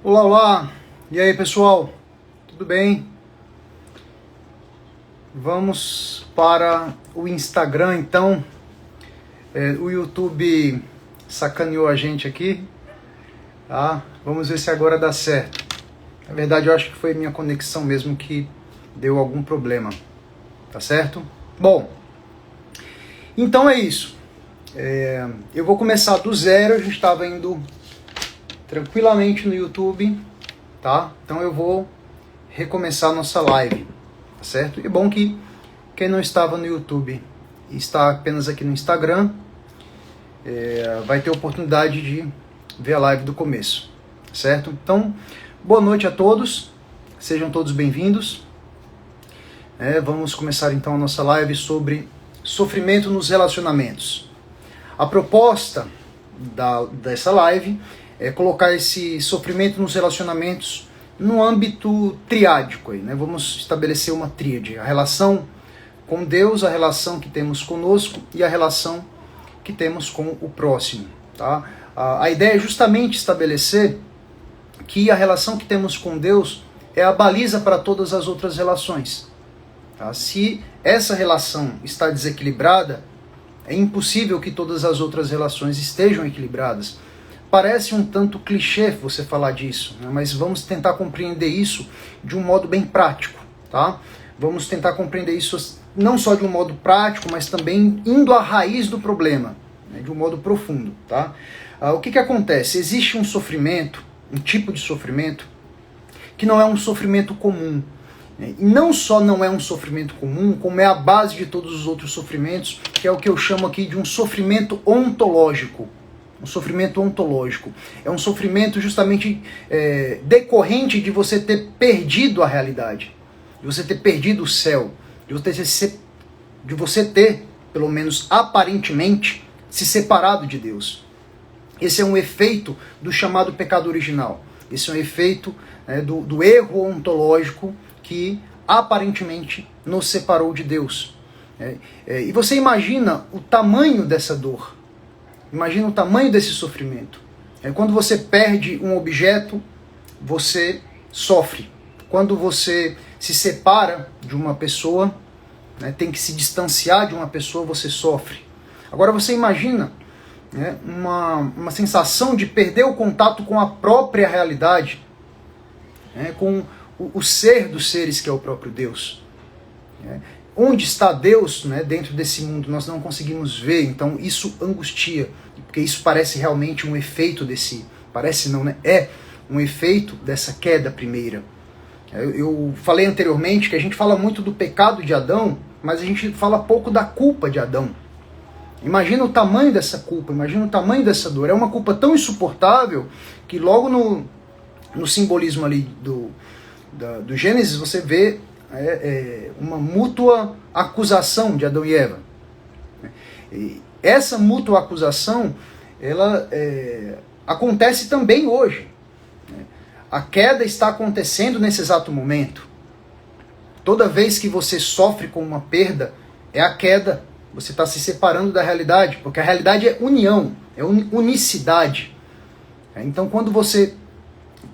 Olá, olá! E aí, pessoal? Tudo bem? Vamos para o Instagram, então. O YouTube sacaneou a gente aqui, tá? Vamos ver se agora dá certo. Na verdade, eu acho que foi minha conexão mesmo que deu algum problema, tá certo? Bom, então é isso. Eu vou começar do zero, a gente estava indo tranquilamente no YouTube, tá? Então eu vou recomeçar a nossa live, tá certo? E bom que quem não estava no YouTube e está apenas aqui no Instagram, vai ter a oportunidade de ver a live do começo, certo? Então, boa noite a todos, sejam todos bem-vindos. Vamos começar então a nossa live sobre sofrimento nos relacionamentos. A proposta dessa live é colocar esse sofrimento nos relacionamentos no âmbito triádico, aí, né? Vamos estabelecer uma tríade, a relação com Deus, a relação que temos conosco e a relação que temos com o próximo, tá? A ideia é justamente estabelecer que a relação que temos com Deus é a baliza para todas as outras relações, tá? Se essa relação está desequilibrada, é impossível que todas as outras relações estejam equilibradas. Parece um tanto clichê você falar disso, né? Mas vamos tentar compreender isso de um modo bem prático, tá? Vamos tentar compreender isso não só de um modo prático, mas também indo à raiz do problema, né? De um modo profundo, tá? O que acontece? Existe um sofrimento, um tipo de sofrimento, que não é um sofrimento comum. E não só não é um sofrimento comum, como é a base de todos os outros sofrimentos, que é o que eu chamo aqui de um sofrimento ontológico. Um sofrimento ontológico. É um sofrimento justamente decorrente de você ter perdido a realidade, de você ter perdido o céu, de você ter, pelo menos aparentemente, se separado de Deus. Esse é um efeito do chamado pecado original. Esse é um efeito do erro ontológico que aparentemente nos separou de Deus. E você imagina o tamanho dessa dor. Imagina o tamanho desse sofrimento. Quando você perde um objeto, você sofre. Quando você se separa de uma pessoa, tem que se distanciar de uma pessoa, você sofre. Agora você imagina uma sensação de perder o contato com a própria realidade, com o ser dos seres que é o próprio Deus. Onde está Deus, dentro desse mundo? Nós não conseguimos ver, então isso angustia, porque isso parece realmente um efeito parece não, é um efeito dessa queda primeira. Eu falei anteriormente que a gente fala muito do pecado de Adão, mas a gente fala pouco da culpa de Adão. Imagina o tamanho dessa culpa, imagina o tamanho dessa dor. É uma culpa tão insuportável que logo no simbolismo ali do Gênesis você vê uma mútua acusação de Adão e Eva. E essa mútua acusação, ela acontece também hoje. A queda está acontecendo nesse exato momento. Toda vez que você sofre com uma perda, é a queda. Você está se separando da realidade, porque a realidade é união, é unicidade. Então quando você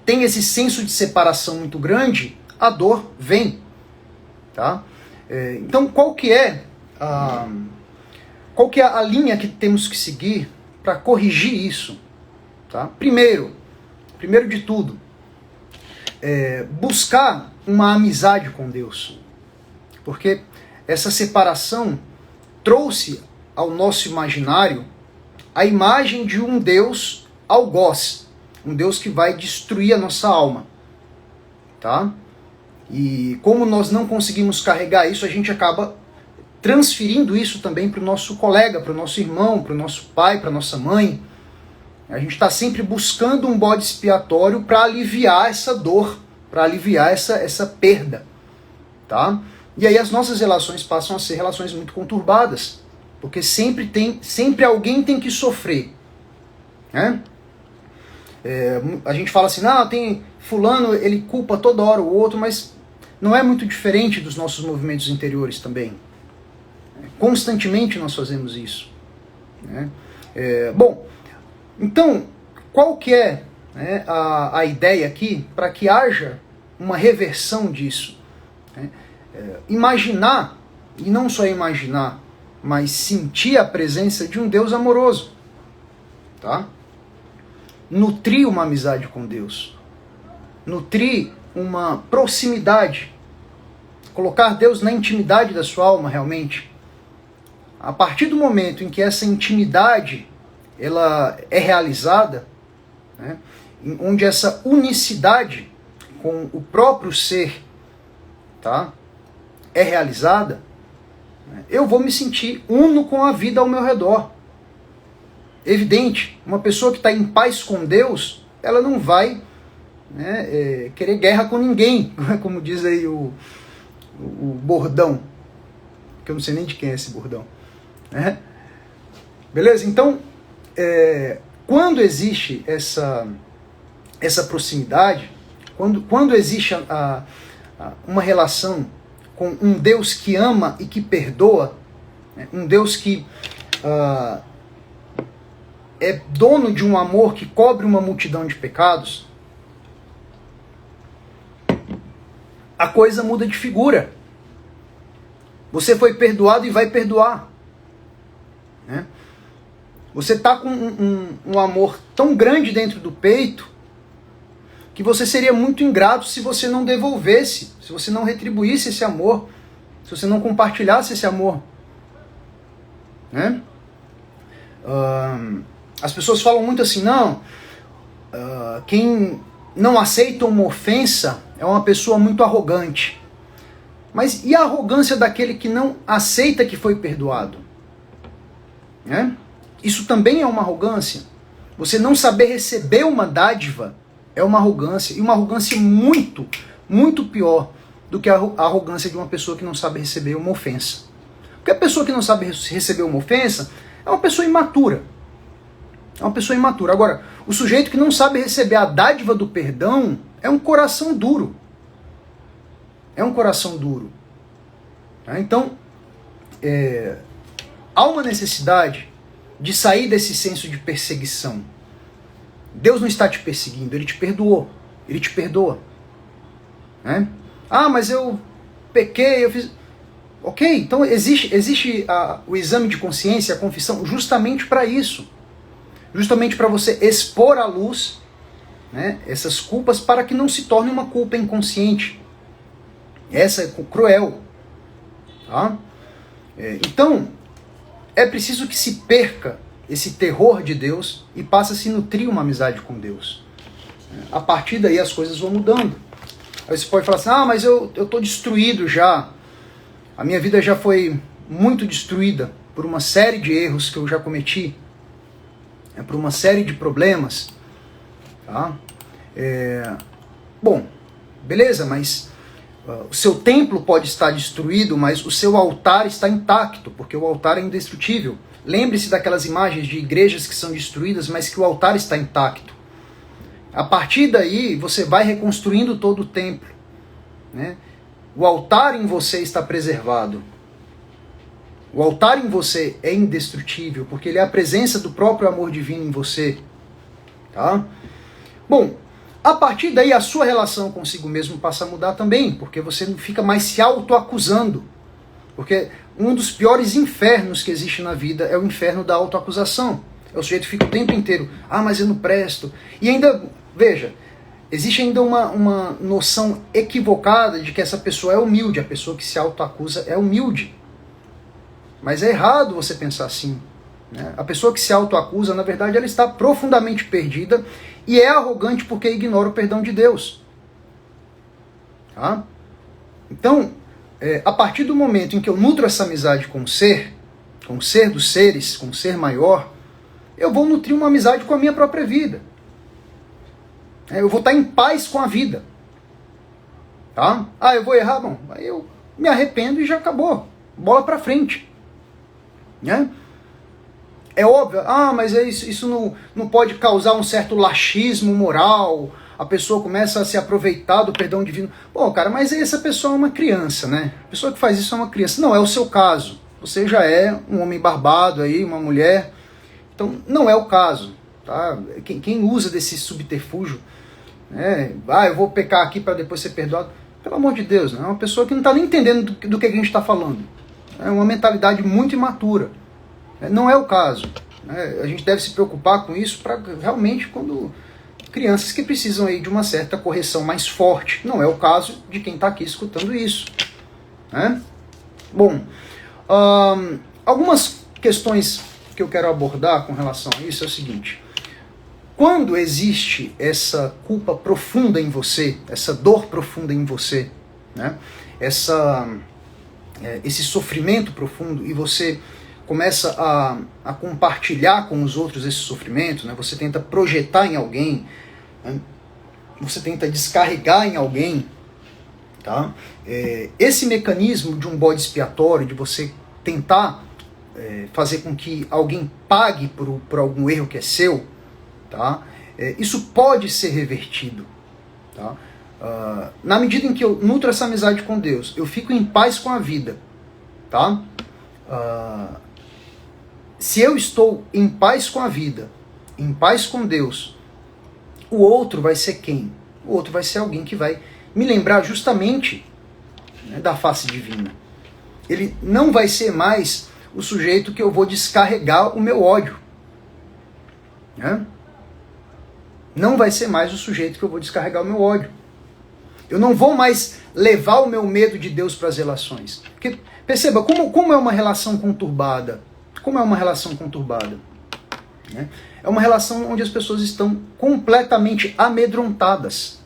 tem esse senso de separação muito grande, a dor vem. Tá? Então qual que é a linha que temos que seguir para corrigir isso? Tá? Primeiro de tudo, buscar uma amizade com Deus. Porque essa separação trouxe ao nosso imaginário a imagem de um Deus algoz, um Deus que vai destruir a nossa alma. Tá? E como nós não conseguimos carregar isso, a gente acaba transferindo isso também para o nosso colega, para o nosso irmão, para o nosso pai, para a nossa mãe. A gente está sempre buscando um bode expiatório para aliviar essa dor, para aliviar essa perda. Tá? E aí as nossas relações passam a ser relações muito conturbadas, porque sempre alguém tem que sofrer. A gente fala assim, tem fulano, ele culpa toda hora o outro, mas não é muito diferente dos nossos movimentos interiores também. Constantemente nós fazemos isso. Bom, então, qual que é né, a ideia aqui para que haja uma reversão disso. Né? Imaginar, e não só imaginar, mas sentir a presença de um Deus amoroso. Tá? Nutrir uma amizade com Deus. Nutrir uma proximidade. Colocar Deus na intimidade da sua alma, realmente. A partir do momento em que essa intimidade ela é realizada, né, onde essa unicidade com o próprio ser, tá, é realizada, né, eu vou me sentir uno com a vida ao meu redor. Evidente, uma pessoa que está em paz com Deus, ela não vai, né, querer guerra com ninguém, como diz aí o bordão, que eu não sei nem de quem é esse bordão. Né? Beleza? Então, quando existe essa proximidade, quando existe uma relação com um Deus que ama e que perdoa, né? Um Deus que é dono de um amor que cobre uma multidão de pecados, a coisa muda de figura. Você foi perdoado e vai perdoar. Né? Você está com um amor tão grande dentro do peito que você seria muito ingrato se você não devolvesse, se você não retribuísse esse amor, se você não compartilhasse esse amor. Né? As pessoas falam muito assim, não, quem não aceita uma ofensa é uma pessoa muito arrogante. Mas e a arrogância daquele que não aceita que foi perdoado? Né? Isso também é uma arrogância. Você não saber receber uma dádiva é uma arrogância. E uma arrogância muito, muito pior do que a arrogância de uma pessoa que não sabe receber uma ofensa. Porque a pessoa que não sabe receber uma ofensa é uma pessoa imatura. É uma pessoa imatura. Agora, o sujeito que não sabe receber a dádiva do perdão é um coração duro. É um coração duro. Então, há uma necessidade de sair desse senso de perseguição. Deus não está te perseguindo, Ele te perdoou. Ele te perdoa. Né? Ah, mas eu pequei, eu fiz... Ok, então existe o exame de consciência, a confissão, justamente para isso. Justamente para você expor à luz, né, essas culpas para que não se torne uma culpa inconsciente. Essa é cruel. Tá? Então, é preciso que se perca esse terror de Deus e passe a se nutrir uma amizade com Deus. A partir daí as coisas vão mudando. Aí você pode falar assim, mas eu estou destruído já. A minha vida já foi muito destruída por uma série de erros que eu já cometi. Por uma série de problemas. Tá? Bom, beleza, mas o seu templo pode estar destruído, mas o seu altar está intacto, porque o altar é indestrutível. Lembre-se daquelas imagens de igrejas que são destruídas, mas que o altar está intacto. A partir daí, você vai reconstruindo todo o templo. Né? O altar em você está preservado. O altar em você é indestrutível, porque ele é a presença do próprio amor divino em você. Tá? Bom, a partir daí a sua relação consigo mesmo passa a mudar também, porque você não fica mais se autoacusando. Porque um dos piores infernos que existe na vida é o inferno da autoacusação. O sujeito fica o tempo inteiro, mas eu não presto. E ainda, veja, existe ainda uma noção equivocada de que essa pessoa é humilde, a pessoa que se autoacusa é humilde. Mas é errado você pensar assim. Né? A pessoa que se autoacusa, na verdade, ela está profundamente perdida e é arrogante porque ignora o perdão de Deus. Tá? Então, a partir do momento em que eu nutro essa amizade com o ser dos seres, com o ser maior, eu vou nutrir uma amizade com a minha própria vida. Eu vou estar em paz com a vida. Tá? Eu vou errar? Bom, aí eu me arrependo e já acabou. Bola pra frente. Né? É óbvio, mas isso não pode causar um certo laxismo moral, a pessoa começa a se aproveitar do perdão divino. Bom, cara, mas essa pessoa é uma criança, né? A pessoa que faz isso é uma criança. Não é o seu caso. Você já é um homem barbado aí, uma mulher. Então, não é o caso. tá? Quem usa desse subterfúgio, né? Eu vou pecar aqui para depois ser perdoado. Pelo amor de Deus, né? É uma pessoa que não está nem entendendo do que a gente está falando. É uma mentalidade muito imatura. Não é o caso. Né? A gente deve se preocupar com isso para realmente quando crianças que precisam aí de uma certa correção mais forte. Não é o caso de quem está aqui escutando isso. Né? Bom, algumas questões que eu quero abordar com relação a isso é o seguinte. Quando existe essa culpa profunda em você, essa dor profunda em você, né? Esse sofrimento profundo, e você começa a compartilhar com os outros esse sofrimento, né? Você tenta projetar em alguém, né? Você tenta descarregar em alguém, tá? Esse mecanismo de um bode expiatório, de você tentar fazer com que alguém pague por algum erro que é seu, tá? Isso pode ser revertido, tá? Na medida em que eu nutro essa amizade com Deus, eu fico em paz com a vida, tá? Se eu estou em paz com a vida, em paz com Deus, o outro vai ser quem? O outro vai ser alguém que vai me lembrar justamente, né, da face divina. Ele não vai ser mais o sujeito que eu vou descarregar o meu ódio, né? Não vai ser mais o sujeito que eu vou descarregar o meu ódio. Eu não vou mais levar o meu medo de Deus para as relações. Porque, perceba, como é uma relação conturbada? Como é uma relação conturbada? Né? É uma relação onde as pessoas estão completamente amedrontadas.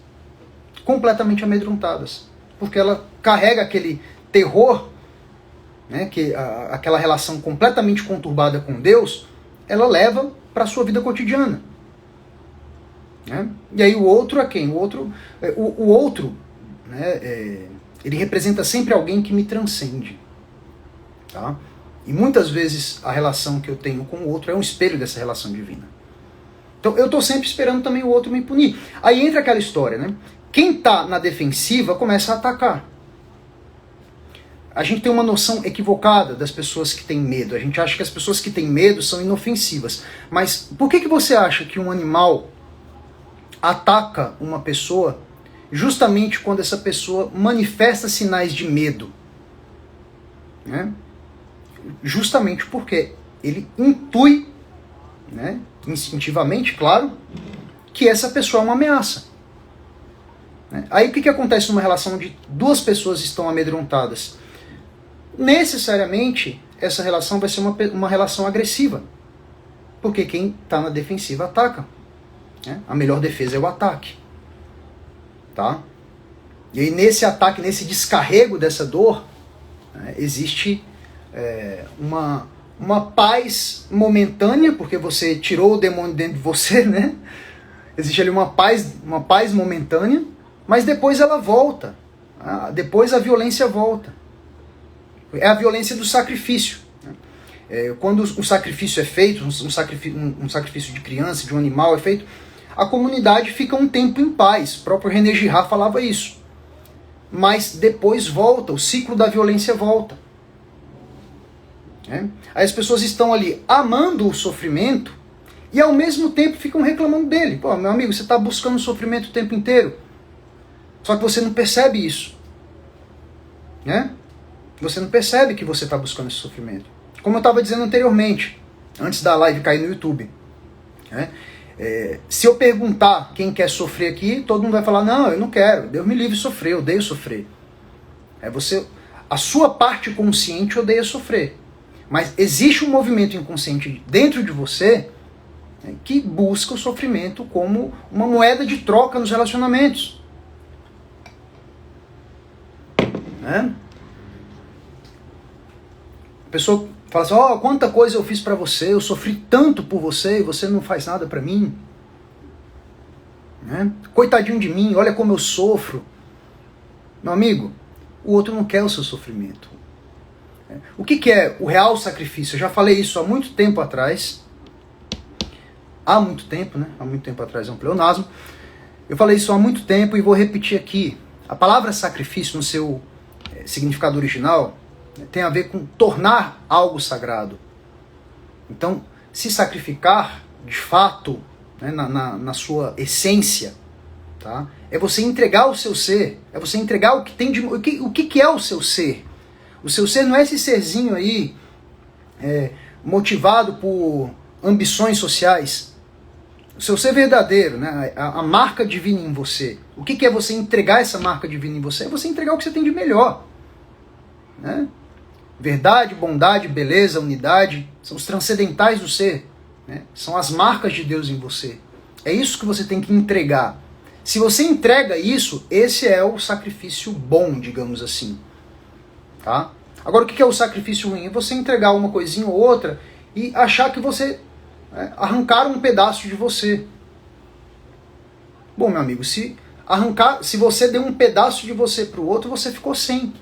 Completamente amedrontadas. Porque ela carrega aquele terror, né, que aquela relação completamente conturbada com Deus, ela leva para a sua vida cotidiana. Né? E aí o outro é quem? O outro, né, ele representa sempre alguém que me transcende. Tá? E muitas vezes a relação que eu tenho com o outro é um espelho dessa relação divina. Então eu estou sempre esperando também o outro me punir. Aí entra aquela história, né? Quem está na defensiva começa a atacar. A gente tem uma noção equivocada das pessoas que têm medo. A gente acha que as pessoas que têm medo são inofensivas. Mas por que você acha que um animal ataca uma pessoa justamente quando essa pessoa manifesta sinais de medo? Né? Justamente porque ele intui, né, instintivamente, claro, que essa pessoa é uma ameaça. Né? Aí o que acontece numa relação onde duas pessoas estão amedrontadas? Necessariamente essa relação vai ser uma relação agressiva. Porque quem está na defensiva ataca. Né? A melhor defesa é o ataque. Tá? E aí nesse ataque, nesse descarrego dessa dor, né, existe uma paz momentânea, porque você tirou o demônio dentro de você, né? Existe ali uma paz momentânea, mas depois ela volta. Depois a violência volta. É a violência do sacrifício. Quando o sacrifício é feito, um sacrifício de criança, de um animal é feito, a comunidade fica um tempo em paz. O próprio René Girard falava isso. Mas depois volta, o ciclo da violência volta. Aí as pessoas estão ali amando o sofrimento e ao mesmo tempo ficam reclamando dele. Pô, meu amigo, você está buscando sofrimento o tempo inteiro. Só que você não percebe isso. Né? Você não percebe que você está buscando esse sofrimento. Como eu estava dizendo anteriormente, antes da live cair no YouTube. Né? Se eu perguntar quem quer sofrer aqui, todo mundo vai falar, não, eu não quero, Deus me livre de sofrer, eu odeio sofrer. A sua parte consciente odeia sofrer. Mas existe um movimento inconsciente dentro de você, né, que busca o sofrimento como uma moeda de troca nos relacionamentos. Né? A pessoa fala assim, quanta coisa eu fiz pra você, eu sofri tanto por você e você não faz nada pra mim. Né? Coitadinho de mim, olha como eu sofro. Meu amigo, o outro não quer o seu sofrimento. O que é o real sacrifício? Eu já falei isso há muito tempo atrás. Há muito tempo, né? Há muito tempo atrás é um pleonasmo. Eu falei isso há muito tempo e vou repetir aqui. A palavra sacrifício, no seu significado original, tem a ver com tornar algo sagrado. Então, se sacrificar de fato, né, na sua essência, tá? É você entregar o seu ser, é você entregar o que tem de... O que é o seu ser? O seu ser não é esse serzinho aí, motivado por ambições sociais. O seu ser verdadeiro, né? A marca divina em você. O que é você entregar essa marca divina em você? É você entregar o que você tem de melhor, né? Verdade, bondade, beleza, unidade, são os transcendentais do ser, né? São as marcas de Deus em você. É isso que você tem que entregar. Se você entrega isso, esse é o sacrifício bom, digamos assim. Tá? Agora, o que é o sacrifício ruim? É você entregar uma coisinha ou outra e achar que você arrancaram um pedaço de você. Bom, meu amigo, se você deu um pedaço de você para o outro, você ficou sem.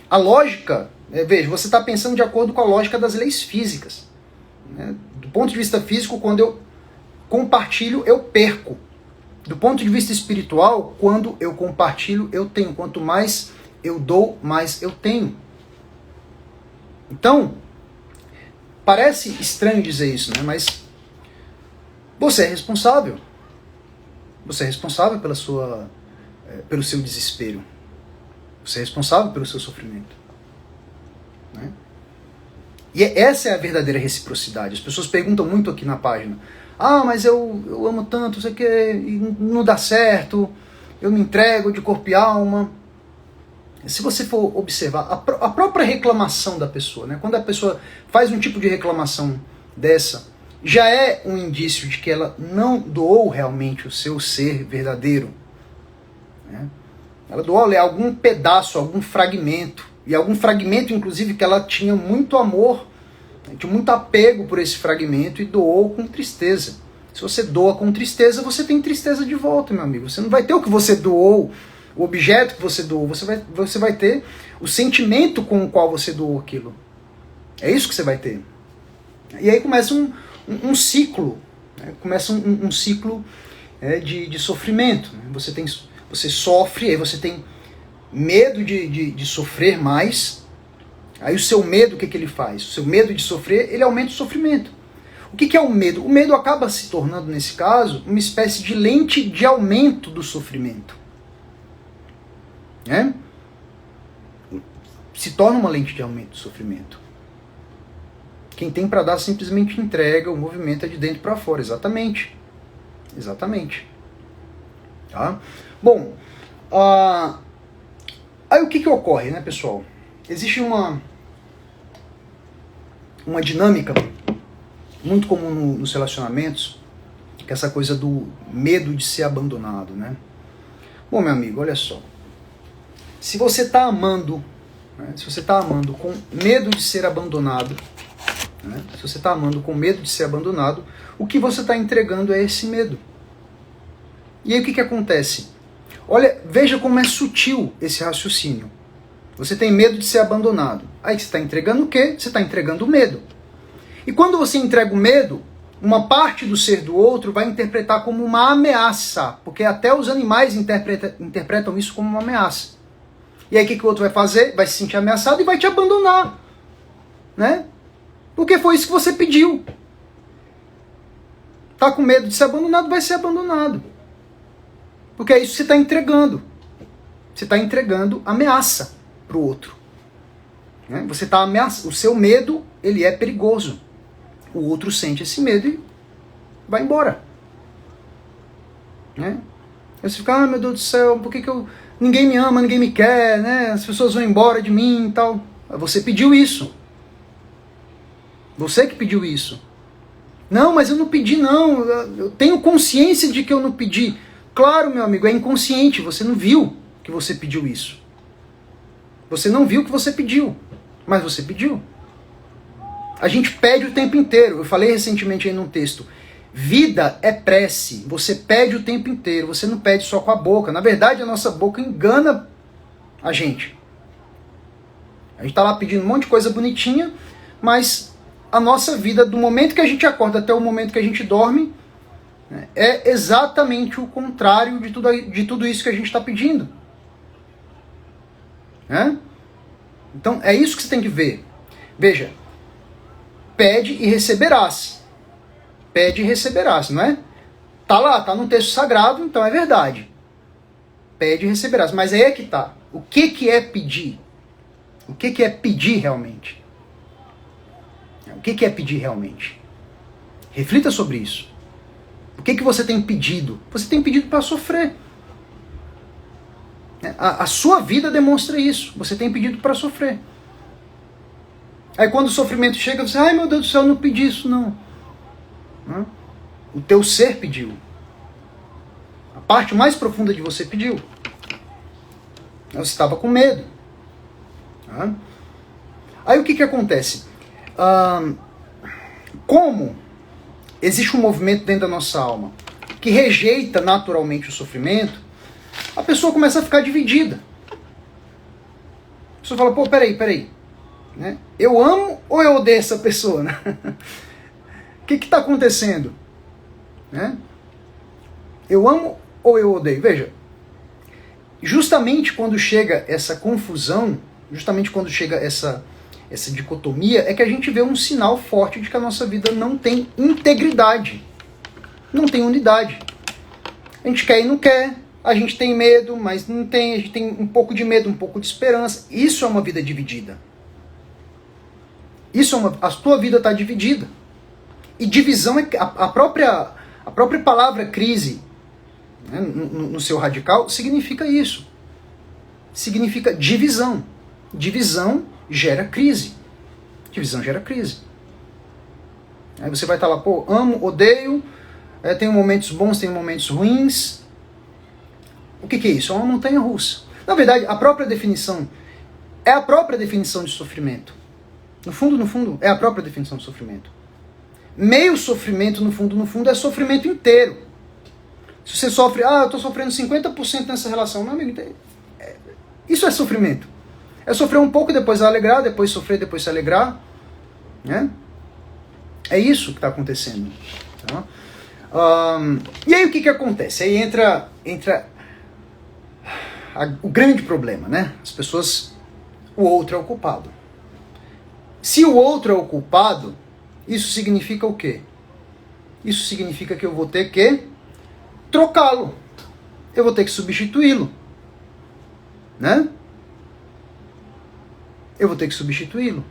A lógica, veja, você está pensando de acordo com a lógica das leis físicas. Né? Do ponto de vista físico, quando eu compartilho, eu perco. Do ponto de vista espiritual, quando eu compartilho, eu tenho. Quanto mais eu dou, mais eu tenho. Então, parece estranho dizer isso, né? Mas você é responsável. Você é responsável pelo seu desespero. Você é responsável pelo seu sofrimento. Né? E essa é a verdadeira reciprocidade. As pessoas perguntam muito aqui na página. Ah, mas eu amo tanto, sei que e não dá certo, eu me entrego de corpo e alma. Se você for observar a própria reclamação da pessoa, né? Quando a pessoa faz um tipo de reclamação dessa, já é um indício de que ela não doou realmente o seu ser verdadeiro. Né? Ela doou algum pedaço, algum fragmento, e algum fragmento, inclusive, que ela tinha muito amor, tinha muito apego por esse fragmento e doou com tristeza. Se você doa com tristeza, você tem tristeza de volta, meu amigo. Você não vai ter o que você doou, o objeto que você doou, você vai ter o sentimento com o qual você doou aquilo. É isso que você vai ter. E aí começa um ciclo, né? Começa um ciclo de sofrimento. Né? Você sofre, aí você tem medo de sofrer mais. Aí o seu medo, o que ele faz? O seu medo de sofrer, ele aumenta o sofrimento. O que é o medo? O medo acaba se tornando, nesse caso, uma espécie de lente de aumento do sofrimento. Né? Se torna uma lente de aumento do sofrimento. Quem tem para dar simplesmente entrega, o movimento é de dentro para fora. Exatamente. Exatamente. Tá? Bom, aí o que ocorre, né, pessoal? Existe uma dinâmica muito comum nos relacionamentos, que é essa coisa do medo de ser abandonado, né? Bom, meu amigo, olha só. Se você está amando, né, se você está amando com medo de ser abandonado, né, se você está amando com medo de ser abandonado, o que você está entregando é esse medo. E aí o que acontece? Olha, veja como é sutil esse raciocínio. Você tem medo de ser abandonado. Aí você está entregando o quê? Você está entregando o medo. E quando você entrega o medo, uma parte do ser do outro vai interpretar como uma ameaça, porque até os animais interpretam isso como uma ameaça. E aí o que o outro vai fazer? Vai se sentir ameaçado e vai te abandonar. Né? Porque foi isso que você pediu. Tá com medo de ser abandonado, vai ser abandonado. Porque é isso que você está entregando. Você está entregando ameaça para o outro. Né? Você está ameaçando. O seu medo, ele é perigoso. O outro sente esse medo e vai embora. Né? Aí você fica, meu Deus do céu, por que ninguém me ama, ninguém me quer, né? As pessoas vão embora de mim e tal. Você pediu isso. Você que pediu isso. Não, mas eu não pedi não. Eu tenho consciência de que eu não pedi. Claro, meu amigo, é inconsciente. Você não viu que você pediu isso. Você não viu que você pediu. Mas você pediu. A gente pede o tempo inteiro. Eu falei recentemente aí num texto. Vida é prece. Você pede o tempo inteiro. Você não pede só com a boca. Na verdade, a nossa boca engana a gente. A gente tá lá pedindo um monte de coisa bonitinha, mas a nossa vida, do momento que a gente acorda até o momento que a gente dorme, é exatamente o contrário de tudo isso que a gente está pedindo. Então, é isso que você tem que ver. Veja, pede e receberás. pede e receberás, não é? Tá lá, tá no texto sagrado, então é verdade. Pede e receberás. Mas aí é que tá. O que é pedir? O que é pedir realmente? O que é pedir realmente? Reflita sobre isso. O que você tem pedido? Você tem pedido para sofrer. A sua vida demonstra isso. Você tem pedido para sofrer. Aí quando o sofrimento chega, você, ai meu Deus do céu, eu não pedi isso não. O teu ser pediu. A parte mais profunda de você pediu. Você estava com medo. Aí o que acontece? Como existe um movimento dentro da nossa alma que rejeita naturalmente o sofrimento, a pessoa começa a ficar dividida. A pessoa fala, pô, peraí. Né? Eu amo ou eu odeio essa pessoa? Né? O que está acontecendo? Né? Eu amo ou eu odeio? Veja, justamente quando chega essa confusão, justamente quando chega essa dicotomia, é que a gente vê um sinal forte de que a nossa vida não tem integridade, não tem unidade. A gente quer e não quer, a gente tem medo, mas não tem, a gente tem um pouco de medo, um pouco de esperança. Isso é uma vida dividida. A tua vida está dividida. E divisão é a própria palavra crise, né, no seu radical, significa isso. Significa divisão. Divisão gera crise. Divisão gera crise. Aí você vai estar lá, pô, amo, odeio, tenho momentos bons, tenho momentos ruins. O que é isso? É uma montanha russa. Na verdade, a própria definição é a própria definição de sofrimento. No fundo, é a própria definição de sofrimento. Meio sofrimento, no fundo, é sofrimento inteiro. Se você sofre, eu estou sofrendo 50% nessa relação, meu amigo, isso é sofrimento. É sofrer um pouco, depois alegrar, depois sofrer, depois se alegrar. Né? É isso que está acontecendo. Tá? E aí o que acontece? Aí entra o grande problema, né? As pessoas, o outro é o culpado. Se o outro é o culpado, isso significa o quê? Isso significa que eu vou ter que trocá-lo. Eu vou ter que substituí-lo. Né? Eu vou ter que substituí-lo.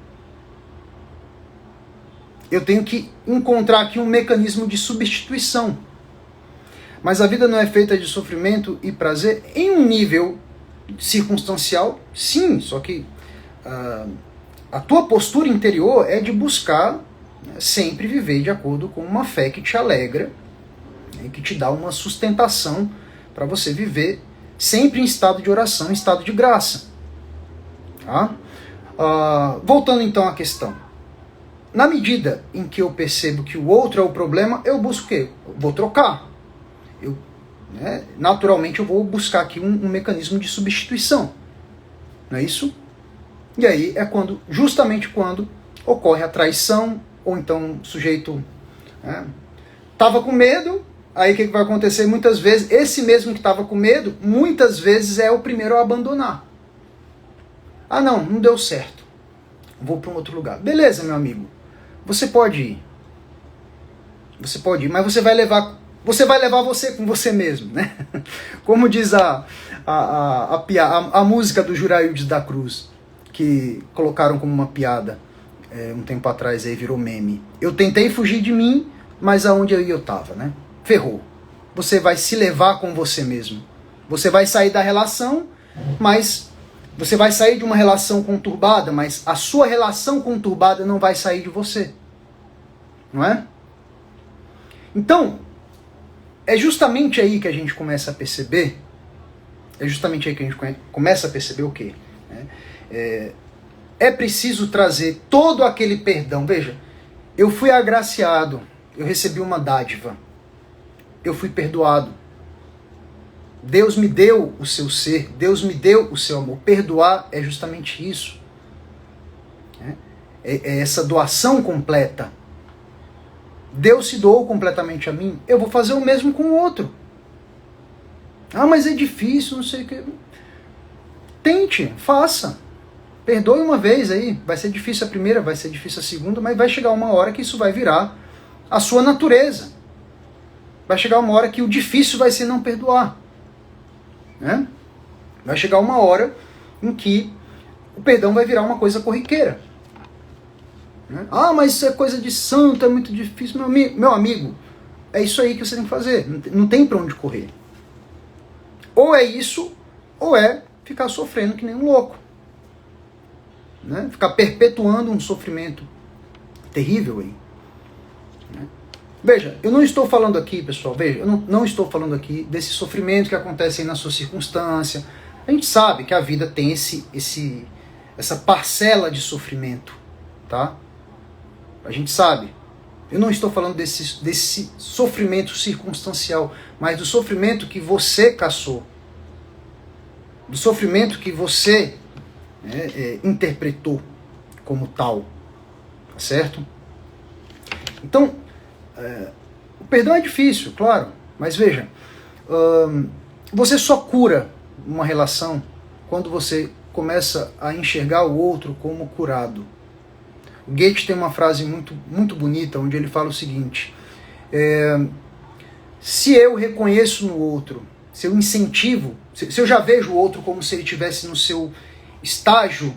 Eu tenho que encontrar aqui um mecanismo de substituição. Mas a vida não é feita de sofrimento e prazer em um nível circunstancial, sim, só que a tua postura interior é de buscar sempre viver de acordo com uma fé que te alegra, né, que te dá uma sustentação para você viver sempre em estado de oração, em estado de graça. Tá? Voltando então à questão. Na medida em que eu percebo que o outro é o problema, eu busco o quê? Eu vou trocar. Naturalmente eu vou buscar aqui um mecanismo de substituição. Não é isso? E aí é justamente quando ocorre a traição, ou então o sujeito estava com medo, aí o que vai acontecer? Muitas vezes, esse mesmo que estava com medo, muitas vezes é o primeiro a abandonar. Não deu certo. Vou para um outro lugar. Beleza, meu amigo. Você pode ir. Você pode ir, mas você vai levar você com você mesmo, né? Como diz a música do Juraildes da Cruz, que colocaram como uma piada um tempo atrás, aí virou meme. Eu tentei fugir de mim, mas aonde eu estava, né? Ferrou. Você vai se levar com você mesmo. Você vai sair da relação, mas você vai sair de uma relação conturbada, mas a sua relação conturbada não vai sair de você. Não é? Então, é justamente aí que a gente começa a perceber, o quê? É preciso trazer todo aquele perdão. Veja, eu fui agraciado, eu recebi uma dádiva, eu fui perdoado. Deus me deu o seu ser, Deus me deu o seu amor. Perdoar é justamente isso. É essa doação completa. Deus se doou completamente a mim, eu vou fazer o mesmo com o outro. Mas é difícil, não sei o que. Tente, faça. Perdoe uma vez aí. Vai ser difícil a primeira, vai ser difícil a segunda, mas vai chegar uma hora que isso vai virar a sua natureza. Vai chegar uma hora que o difícil vai ser não perdoar. Né? Vai chegar uma hora em que o perdão vai virar uma coisa corriqueira. Né? Ah, mas isso é coisa de santo, é muito difícil. Meu amigo, é isso aí que você tem que fazer. Não tem pra onde correr. Ou é isso, ou é ficar sofrendo que nem um louco. Né? Ficar perpetuando um sofrimento terrível aí. Né? Veja, eu não estou falando aqui, pessoal, veja, eu não estou falando aqui desse sofrimento que acontece aí na sua circunstância. A gente sabe que a vida tem essa parcela de sofrimento, tá? A gente sabe. Eu não estou falando desse sofrimento circunstancial, mas do sofrimento que você caçou. Do sofrimento que você interpretou como tal. Tá certo? Então, o perdão é difícil, claro, mas veja, você só cura uma relação quando você começa a enxergar o outro como curado. O Goethe tem uma frase muito, muito bonita, onde ele fala o seguinte: se eu reconheço no outro, se eu incentivo, se eu já vejo o outro como se ele estivesse no seu estágio,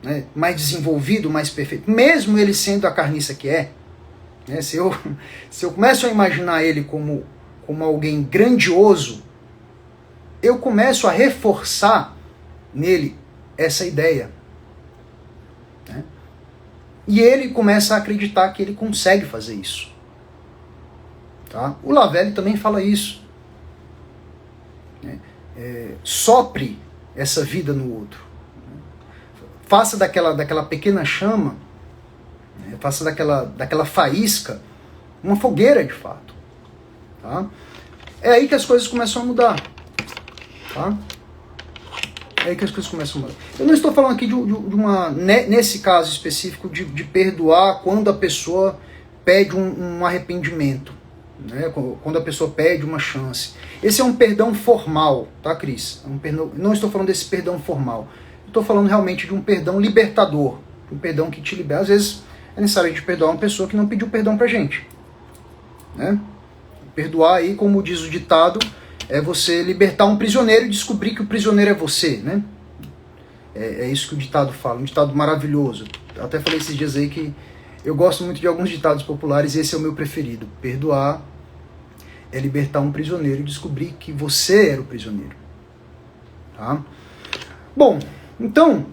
né, mais desenvolvido, mais perfeito, mesmo ele sendo a carniça que é, né, se eu começo a imaginar ele como alguém grandioso, eu começo a reforçar nele essa ideia. Né? E ele começa a acreditar que ele consegue fazer isso. Tá? O Lavelle também fala isso. Né? Sopre essa vida no outro. Faça daquela pequena chama, né? Faça daquela faísca uma fogueira de fato. Tá? É aí que as coisas começam a mudar. Tá? É aí que as coisas começam a mudar. Eu não estou falando aqui nesse caso específico de perdoar quando a pessoa pede um arrependimento, né? Quando a pessoa pede uma chance. Esse é um perdão formal, tá, Cris? Não estou falando desse perdão formal. Estou falando realmente de um perdão libertador, um perdão que te liberta. Às vezes é necessário a gente perdoar uma pessoa que não pediu perdão pra gente. Né? Perdoar aí, como diz o ditado, é você libertar um prisioneiro e descobrir que o prisioneiro é você, né? É isso que o ditado fala, um ditado maravilhoso. Eu até falei esses dias aí que eu gosto muito de alguns ditados populares e esse é o meu preferido. Perdoar é libertar um prisioneiro e descobrir que você era o prisioneiro. Tá? Bom, então,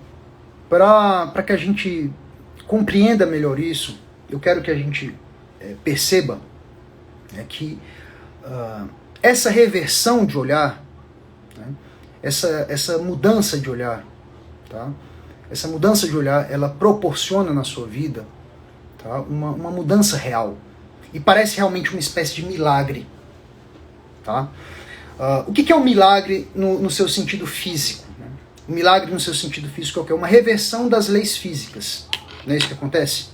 para que a gente compreenda melhor isso, eu quero que a gente perceba que essa reversão de olhar, né, essa mudança de olhar, tá? Essa mudança de olhar, ela proporciona na sua vida, tá, uma mudança real. E parece realmente uma espécie de milagre. Tá? O que é um milagre no seu sentido físico? Né? O milagre no seu sentido físico é o quê? Uma reversão das leis físicas. Não é isso que acontece?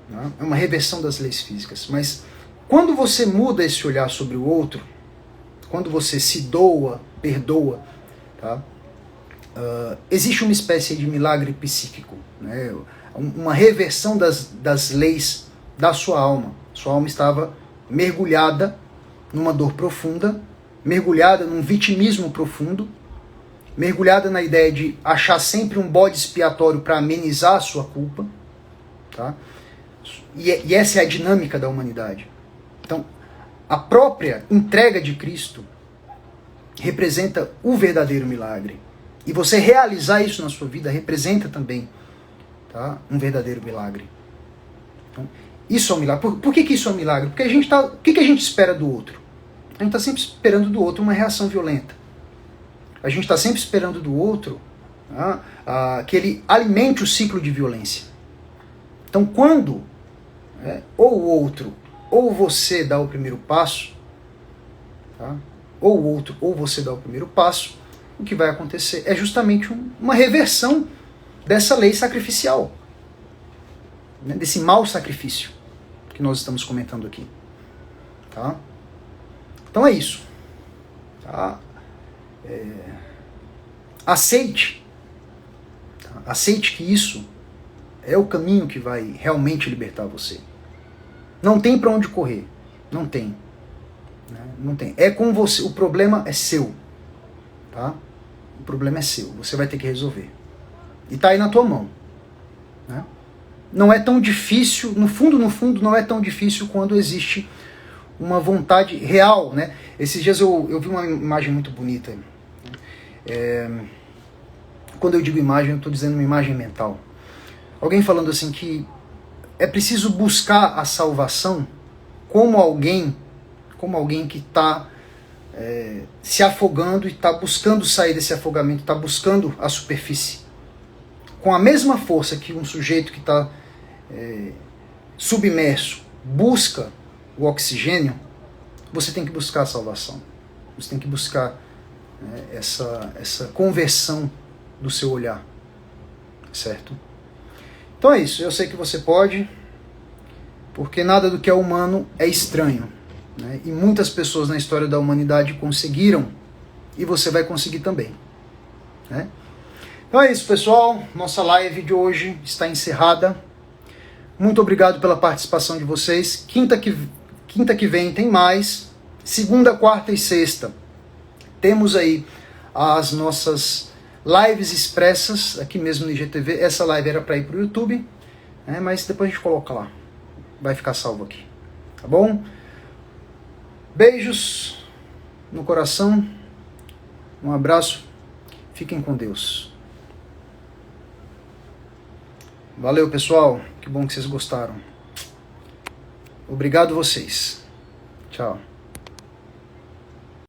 Não? É uma reversão das leis físicas. Mas quando você muda esse olhar sobre o outro, quando você se doa, perdoa, tá? Existe uma espécie de milagre psíquico, né? Uma reversão das leis da sua alma. Sua alma estava mergulhada numa dor profunda, mergulhada num vitimismo profundo, mergulhada na ideia de achar sempre um bode expiatório para amenizar a sua culpa. Tá? E essa é a dinâmica da humanidade. Então, a própria entrega de Cristo representa o verdadeiro milagre. E você realizar isso na sua vida representa também, tá, um verdadeiro milagre. Então, isso é um milagre. Por que isso é um milagre? Porque o que a gente espera do outro? A gente está sempre esperando do outro uma reação violenta. A gente está sempre esperando do outro, tá, que ele alimente o ciclo de violência. Então, quando ou o outro ou você dá o primeiro passo, tá, ou o outro ou você dá o primeiro passo, o que vai acontecer é justamente uma reversão dessa lei sacrificial, né, desse mau sacrifício que nós estamos comentando aqui. Tá? Então é isso. Tá? Aceite. Tá? Aceite que isso é o caminho que vai realmente libertar você. Não tem para onde correr. Não tem. Né? Não tem. É com você. O problema é seu. Tá? O problema é seu. Você vai ter que resolver. E tá aí na tua mão. Né? Não é tão difícil, no fundo, não é tão difícil quando existe uma vontade real, né? Esses dias eu vi uma imagem muito bonita. Quando eu digo imagem, eu estou dizendo uma imagem mental. Alguém falando assim que é preciso buscar a salvação como alguém que está se afogando e está buscando sair desse afogamento, está buscando a superfície. Com a mesma força que um sujeito que está submerso busca o oxigênio, você tem que buscar a salvação. Você tem que buscar essa conversão do seu olhar. Certo? Então é isso. Eu sei que você pode, porque nada do que é humano é estranho. Né? E muitas pessoas na história da humanidade conseguiram, e você vai conseguir também. Né? Então é isso, pessoal. Nossa live de hoje está encerrada. Muito obrigado pela participação de vocês. Quinta que vem tem mais. Segunda, quarta e sexta temos aí as nossas lives expressas aqui mesmo no IGTV. Essa live era para ir para o YouTube, né, mas depois a gente coloca lá. Vai ficar salvo aqui. Tá bom? Beijos no coração. Um abraço. Fiquem com Deus. Valeu, pessoal. Que bom que vocês gostaram. Obrigado vocês. Tchau.